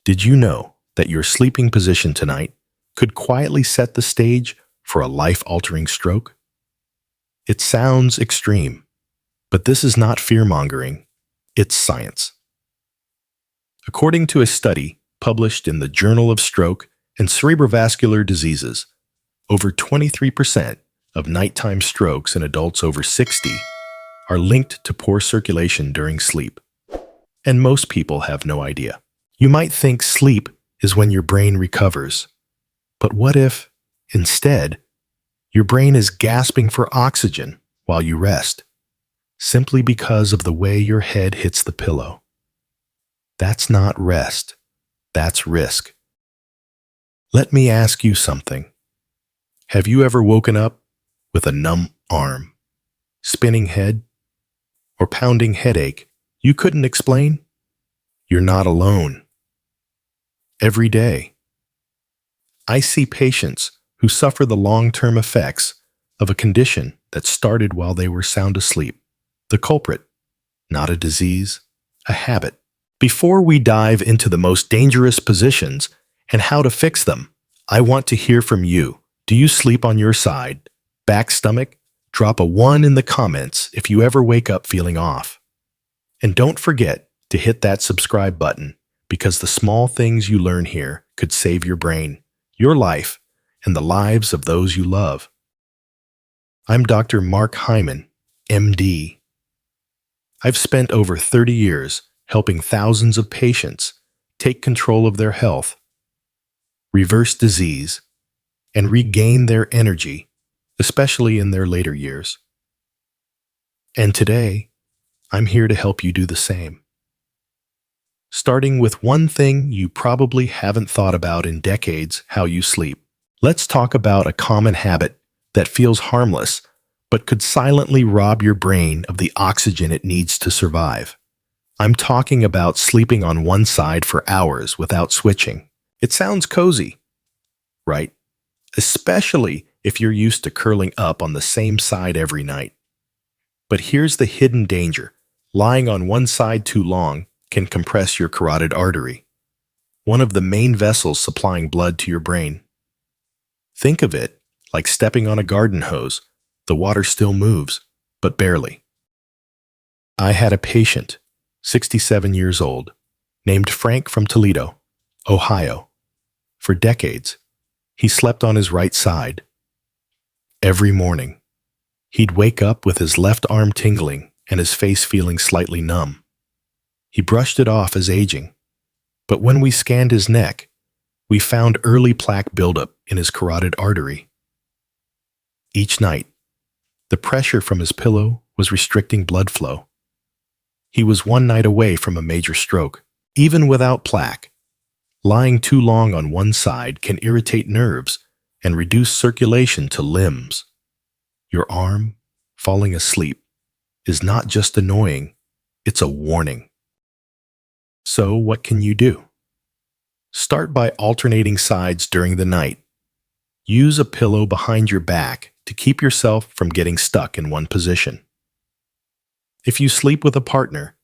Did you know that your sleeping position tonight could quietly set the stage for a life-altering stroke? It sounds extreme, but this is not fear-mongering, it's science. According to a study published in the Journal of Stroke and Cerebrovascular Diseases, over 23% of nighttime strokes in adults over 60 are linked to poor circulation during sleep, and most people have no idea. You might think sleep is when your brain recovers, but what if, instead, your brain is gasping for oxygen while you rest, simply because of the way your head hits the pillow? That's not rest, that's risk. Let me ask you something. Have you ever woken up with a numb arm, spinning head, or pounding headache you couldn't explain? You're not alone. Every day, I see patients who suffer the long-term effects of a condition that started while they were sound asleep. The culprit, not a disease, a habit. Before we dive into the most dangerous positions and how to fix them, I want to hear from you. Do you sleep on your side, back stomach? Drop a 1 in the comments if you ever wake up feeling off. And don't forget to hit that subscribe button, because the small things you learn here could save your brain, your life, and the lives of those you love. I'm Dr. Mark Hyman, MD. I've spent over 30 years helping thousands of patients take control of their health, reverse disease, and regain their energy, especially in their later years. And today, I'm here to help you do the same. Starting with one thing you probably haven't thought about in decades: how you sleep. Let's talk about a common habit that feels harmless, but could silently rob your brain of the oxygen it needs to survive. I'm talking about sleeping on one side for hours without switching. It sounds cozy, right? Especially if you're used to curling up on the same side every night. But here's the hidden danger. Lying on one side too long can compress your carotid artery, one of the main vessels supplying blood to your brain. Think of it like stepping on a garden hose. The water still moves, but barely. I had a patient, 67 years old, named Frank from Toledo, Ohio. For decades, he slept on his right side. Every morning, he'd wake up with his left arm tingling and his face feeling slightly numb. He brushed it off as aging, but when we scanned his neck, we found early plaque buildup in his carotid artery. Each night, the pressure from his pillow was restricting blood flow. He was one night away from a major stroke. Even without plaque, lying too long on one side can irritate nerves and reduce circulation to limbs. Your arm, falling asleep, is not just annoying, it's a warning. So what can you do? Start by alternating sides during the night. Use a pillow behind your back to keep yourself from getting stuck in one position. If you sleep with a partner,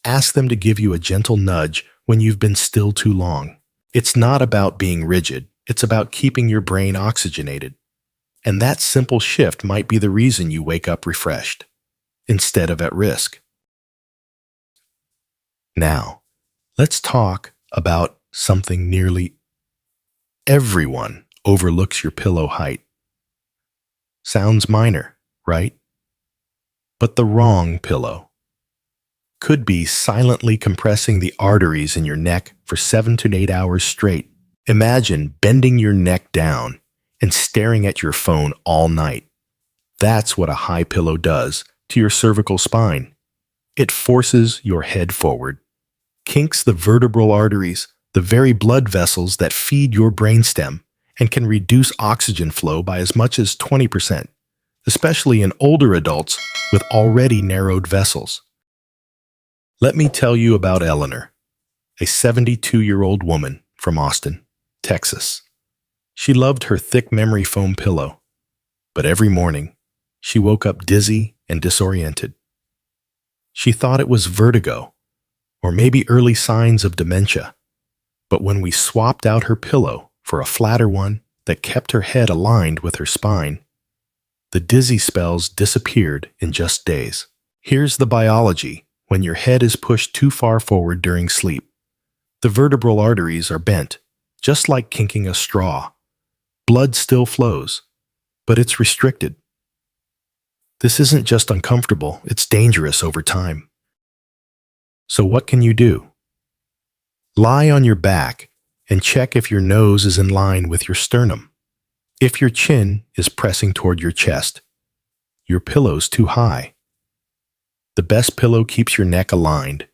ask them to give you a gentle nudge when you've been still too long. It's not about being rigid, it's about keeping your brain oxygenated. And that simple shift might be the reason you wake up refreshed, instead of at risk. Now, let's talk about something nearly everyone overlooks: your pillow height. Sounds minor, right? But the wrong pillow could be silently compressing the arteries in your neck for 7 to 8 hours straight. Imagine bending your neck down and staring at your phone all night. That's what a high pillow does to your cervical spine. It forces your head forward, kinks the vertebral arteries, the very blood vessels that feed your brainstem, and can reduce oxygen flow by as much as 20%, especially in older adults with already narrowed vessels. Let me tell you about Eleanor, a 72-year-old woman from Austin, Texas. She loved her thick memory foam pillow, but every morning she woke up dizzy and disoriented. She thought it was vertigo, or maybe early signs of dementia. But when we swapped out her pillow for a flatter one that kept her head aligned with her spine, the dizzy spells disappeared in just days. Here's the biology. When your head is pushed too far forward during sleep, the vertebral arteries are bent, just like kinking a straw. Blood still flows, but it's restricted. This isn't just uncomfortable, it's dangerous over time. So what can you do? Lie on your back and check if your nose is in line with your sternum. If your chin is pressing toward your chest, your pillow's too high. The best pillow keeps your neck aligned,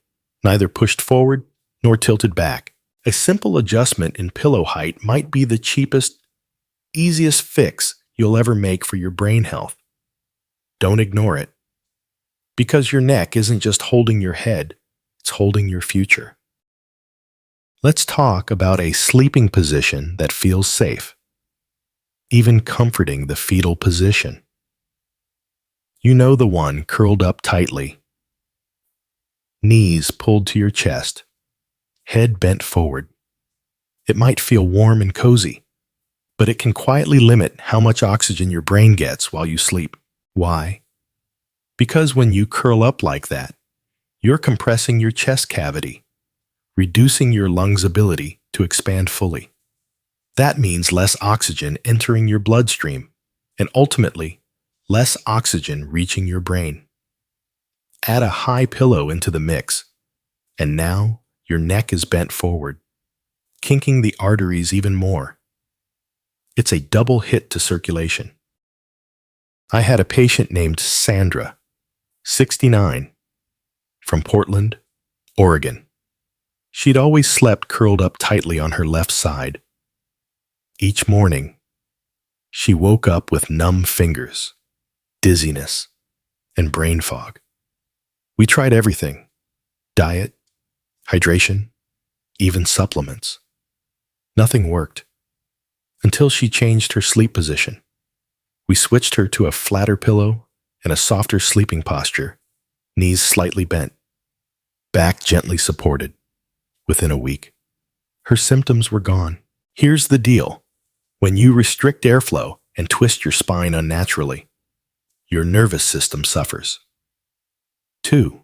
neither pushed forward nor tilted back. A simple adjustment in pillow height might be the cheapest, easiest fix you'll ever make for your brain health. Don't ignore it, because your neck isn't just holding your head, it's holding your future. Let's talk about a sleeping position that feels safe, even comforting: the fetal position. You know, the one curled up tightly, knees pulled to your chest, head bent forward. It might feel warm and cozy, but it can quietly limit how much oxygen your brain gets while you sleep. Why? Because when you curl up like that, you're compressing your chest cavity, reducing your lungs' ability to expand fully. That means less oxygen entering your bloodstream, and ultimately, less oxygen reaching your brain. Add a high pillow into the mix, and now your neck is bent forward, kinking the arteries even more. It's a double hit to circulation. I had a patient named Sandra, 69, from Portland, Oregon. She'd always slept curled up tightly on her left side. Each morning, she woke up with numb fingers, dizziness, and brain fog. We tried everything: diet, hydration, even supplements. Nothing worked, until she changed her sleep position. We switched her to a flatter pillow and a softer sleeping posture, knees slightly bent, back gently supported. Within a week, her symptoms were gone. Here's the deal: when you restrict airflow and twist your spine unnaturally, your nervous system suffers. 2.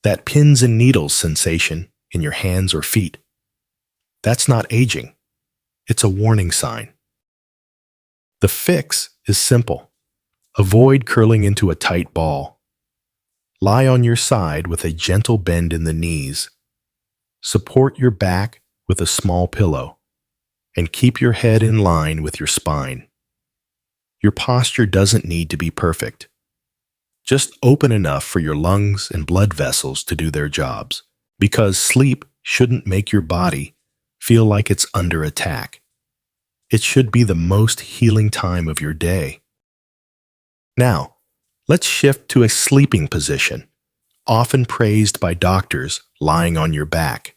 That pins and needles sensation in your hands or feet. That's not aging. It's a warning sign. The fix is simple. Avoid curling into a tight ball. Lie on your side with a gentle bend in the knees. Support your back with a small pillow, and keep your head in line with your spine. Your posture doesn't need to be perfect, just open enough for your lungs and blood vessels to do their jobs, because sleep shouldn't make your body feel like it's under attack. It should be the most healing time of your day. Now, let's shift to a sleeping position, often praised by doctors: lying on your back.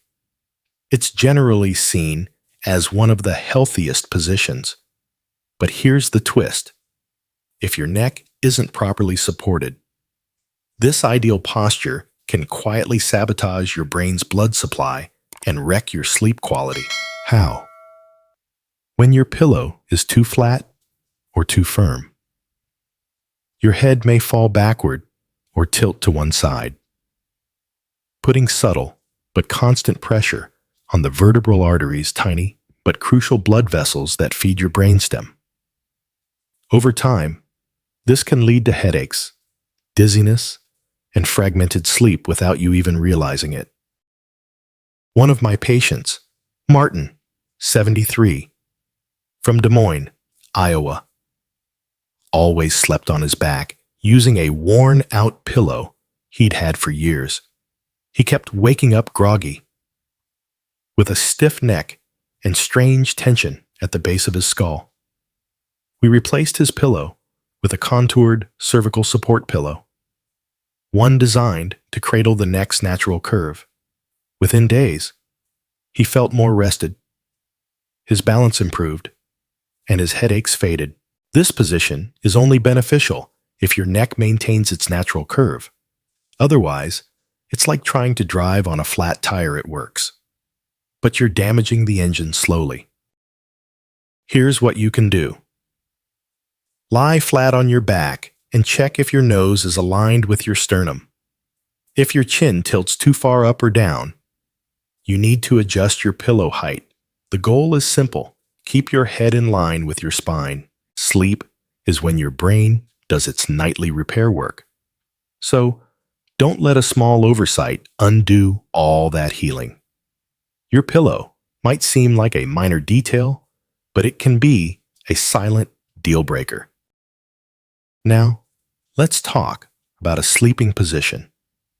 It's generally seen as one of the healthiest positions. But here's the twist: if your neck isn't properly supported, this ideal posture can quietly sabotage your brain's blood supply and wreck your sleep quality. How? When your pillow is too flat or too firm. Your head may fall backward or tilt to one side. Putting subtle but constant pressure on the vertebral arteries, tiny but crucial blood vessels that feed your brainstem. Over time, this can lead to headaches, dizziness, and fragmented sleep without you even realizing it. One of my patients, Martin, 73, from Des Moines, Iowa, always slept on his back using a worn-out pillow he'd had for years. He kept waking up groggy, with a stiff neck and strange tension at the base of his skull. We replaced his pillow with a contoured cervical support pillow, one designed to cradle the neck's natural curve. Within days, he felt more rested, his balance improved, and his headaches faded. This position is only beneficial if your neck maintains its natural curve. Otherwise, it's like trying to drive on a flat tire. It works, but you're damaging the engine slowly. Here's what you can do. Lie flat on your back and check if your nose is aligned with your sternum. If your chin tilts too far up or down, you need to adjust your pillow height. The goal is simple. Keep your head in line with your spine. Sleep is when your brain does its nightly repair work. So, don't let a small oversight undo all that healing. Your pillow might seem like a minor detail, but it can be a silent deal breaker. Now, let's talk about a sleeping position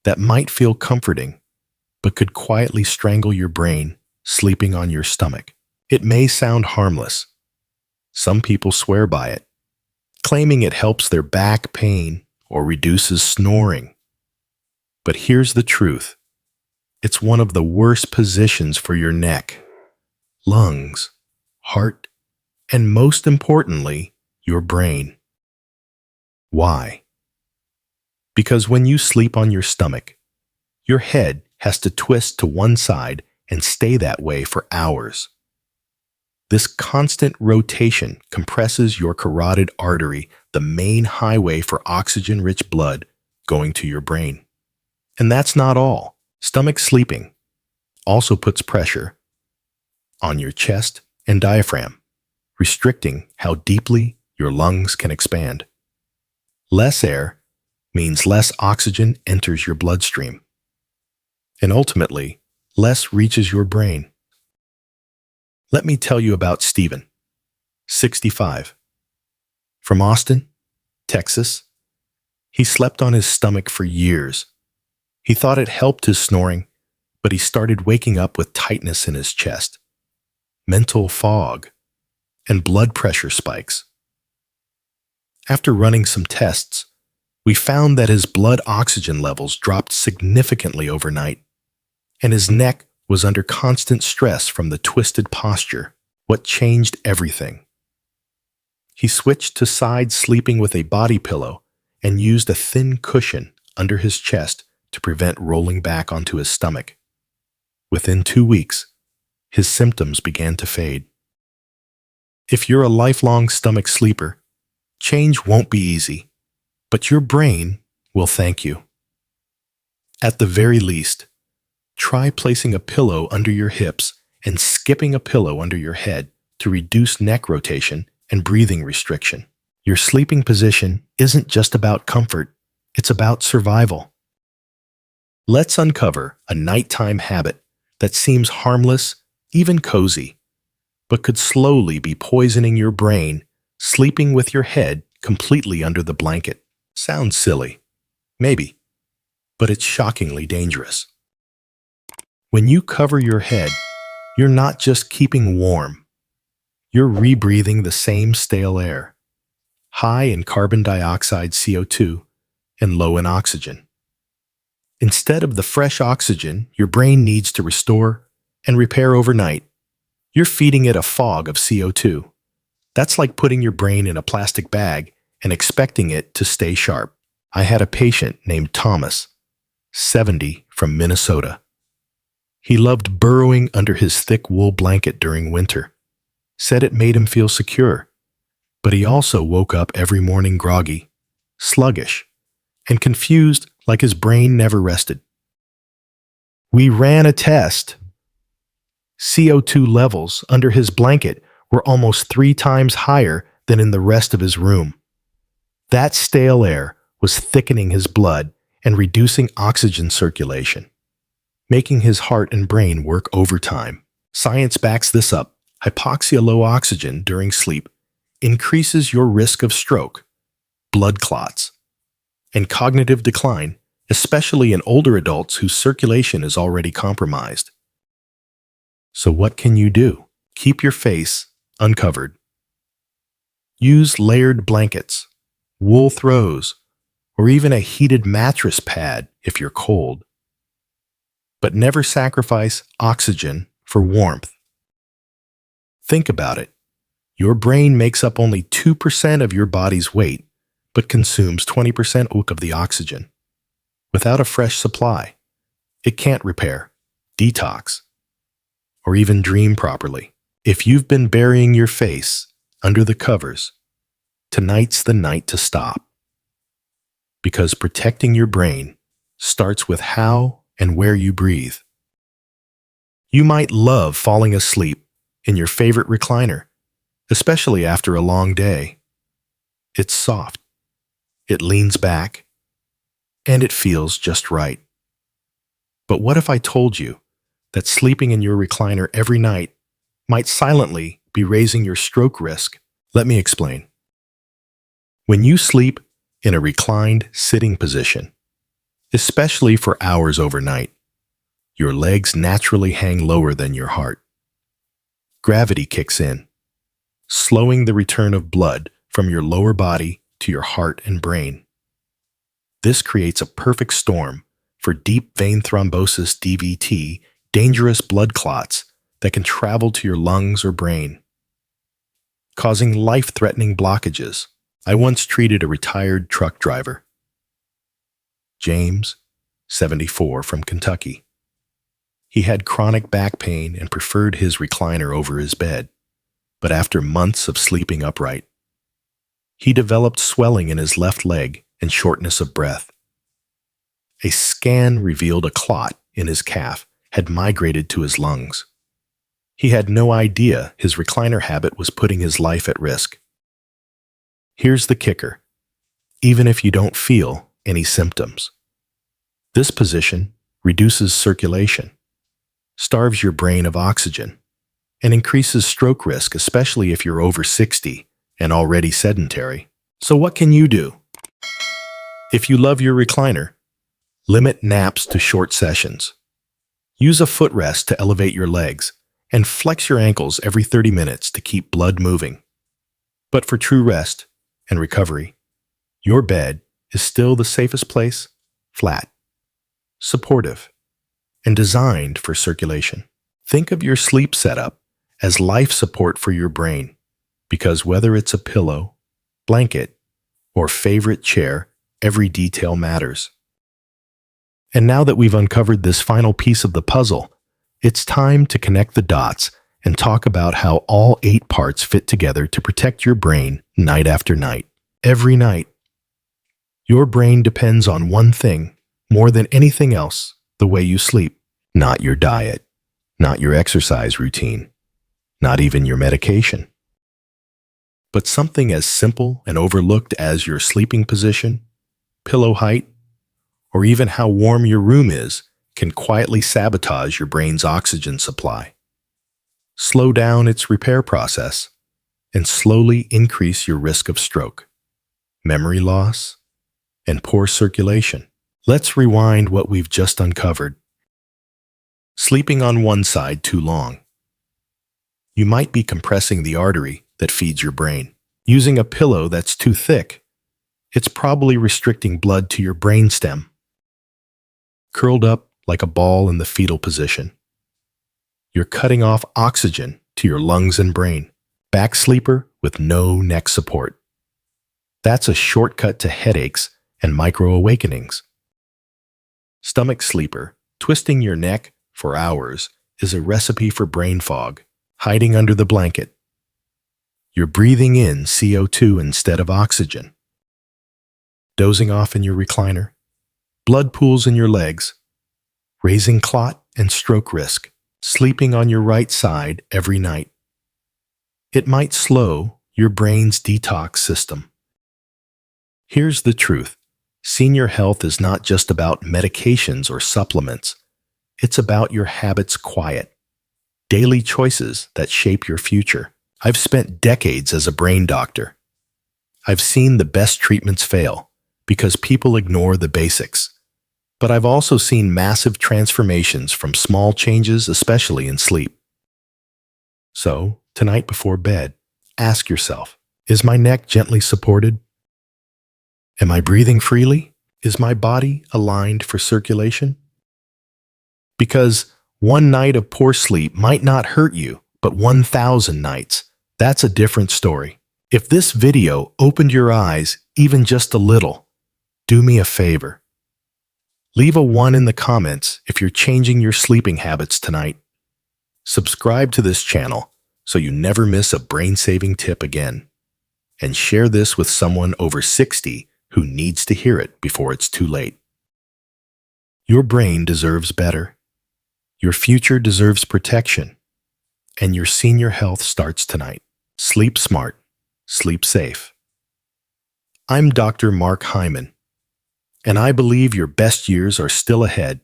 that might feel comforting, but could quietly strangle your brain sleeping on your stomach. It may sound harmless. Some people swear by it, claiming it helps their back pain or reduces snoring. But here's the truth. It's one of the worst positions for your neck, lungs, heart, and most importantly, your brain. Why? Because when you sleep on your stomach, your head has to twist to one side and stay that way for hours. This constant rotation compresses your carotid artery, the main highway for oxygen-rich blood going to your brain. And that's not all. Stomach sleeping also puts pressure on your chest and diaphragm, restricting how deeply your lungs can expand. Less air means less oxygen enters your bloodstream, and ultimately, less reaches your brain. Let me tell you about Stephen, 65. From Austin, Texas. He slept on his stomach for years. He thought it helped his snoring, but he started waking up with tightness in his chest, mental fog, and blood pressure spikes. After running some tests, we found that his blood oxygen levels dropped significantly overnight, and his neck was under constant stress from the twisted posture. What changed everything? He switched to side sleeping with a body pillow and used a thin cushion under his chest to prevent rolling back onto his stomach. Within 2 weeks, his symptoms began to fade. If you're a lifelong stomach sleeper, change won't be easy, but your brain will thank you. At the very least, try placing a pillow under your hips and skipping a pillow under your head to reduce neck rotation and breathing restriction. Your sleeping position isn't just about comfort, it's about survival. Let's uncover a nighttime habit that seems harmless, even cozy, but could slowly be poisoning your brain, sleeping with your head completely under the blanket. Sounds silly, maybe, but it's shockingly dangerous. When you cover your head, you're not just keeping warm. You're rebreathing the same stale air, high in carbon dioxide CO2 and low in oxygen. Instead of the fresh oxygen your brain needs to restore and repair overnight, you're feeding it a fog of CO2. That's like putting your brain in a plastic bag and expecting it to stay sharp. I had a patient named Thomas, 70, from Minnesota. He loved burrowing under his thick wool blanket during winter, said it made him feel secure, but he also woke up every morning groggy, sluggish, and confused like his brain never rested. We ran a test. CO2 levels under his blanket were almost 3 times higher than in the rest of his room. That stale air was thickening his blood and reducing oxygen circulation, making his heart and brain work overtime. Science backs this up. Hypoxia, low oxygen during sleep, increases your risk of stroke, blood clots, and cognitive decline, especially in older adults whose circulation is already compromised. So what can you do? Keep your face uncovered. Use layered blankets, wool throws, or even a heated mattress pad if you're cold. But never sacrifice oxygen for warmth. Think about it. Your brain makes up only 2% of your body's weight, but consumes 20% of the oxygen. Without a fresh supply, it can't repair, detox, or even dream properly. If you've been burying your face under the covers, tonight's the night to stop. Because protecting your brain starts with how and where you breathe. You might love falling asleep in your favorite recliner, especially after a long day. It's soft, it leans back, and it feels just right. But what if I told you that sleeping in your recliner every night might silently be raising your stroke risk? Let me explain. When you sleep in a reclined sitting position, especially for hours overnight, your legs naturally hang lower than your heart. Gravity kicks in, slowing the return of blood from your lower body to your heart and brain. This creates a perfect storm for deep vein thrombosis (DVT), dangerous blood clots that can travel to your lungs or brain, causing life-threatening blockages. I once treated a retired truck driver, James, 74, from Kentucky. He had chronic back pain and preferred his recliner over his bed, but after months of sleeping upright, he developed swelling in his left leg and shortness of breath. A scan revealed a clot in his calf had migrated to his lungs. He had no idea his recliner habit was putting his life at risk. Here's the kicker. Even if you don't feel any symptoms, this position reduces circulation, starves your brain of oxygen, and increases stroke risk, especially if you're over 60 and already sedentary. So what can you do? If you love your recliner, limit naps to short sessions. Use a footrest to elevate your legs, and flex your ankles every 30 minutes to keep blood moving. But for true rest and recovery, your bed is still the safest place, flat, supportive, and designed for circulation. Think of your sleep setup as life support for your brain, because whether it's a pillow, blanket, or favorite chair, every detail matters. And now that we've uncovered this final piece of the puzzle, it's time to connect the dots and talk about how all 8 parts fit together to protect your brain night after night. Every night, your brain depends on one thing more than anything else: the way you sleep. Not your diet, not your exercise routine, not even your medication. But something as simple and overlooked as your sleeping position, pillow height, or even how warm your room is can quietly sabotage your brain's oxygen supply, slow down its repair process, and slowly increase your risk of stroke, memory loss, and poor circulation. Let's rewind what we've just uncovered. Sleeping on one side too long. You might be compressing the artery that feeds your brain. Using a pillow that's too thick, it's probably restricting blood to your brainstem. Curled up like a ball in the fetal position, you're cutting off oxygen to your lungs and brain. Back sleeper with no neck support. That's a shortcut to headaches and micro-awakenings. Stomach sleeper, twisting your neck for hours, is a recipe for brain fog, hiding under the blanket. You're breathing in CO2 instead of oxygen. Dozing off in your recliner, blood pools in your legs, raising clot and stroke risk. Sleeping on your right side every night. It might slow your brain's detox system. Here's the truth. Senior health is not just about medications or supplements. It's about your habits quiet, daily choices that shape your future. I've spent decades as a brain doctor. I've seen the best treatments fail because people ignore the basics. But I've also seen massive transformations from small changes, especially in sleep. So, tonight before bed, ask yourself, is my neck gently supported? Am I breathing freely? Is my body aligned for circulation? Because one night of poor sleep might not hurt you, but 1,000 nights, that's a different story. If this video opened your eyes even just a little, do me a favor. Leave a 1 in the comments if you're changing your sleeping habits tonight. Subscribe to this channel so you never miss a brain-saving tip again. And share this with someone over 60 who needs to hear it before it's too late. Your brain deserves better. Your future deserves protection. And your senior health starts tonight. Sleep smart. Sleep safe. I'm Dr. Mark Hyman, and I believe your best years are still ahead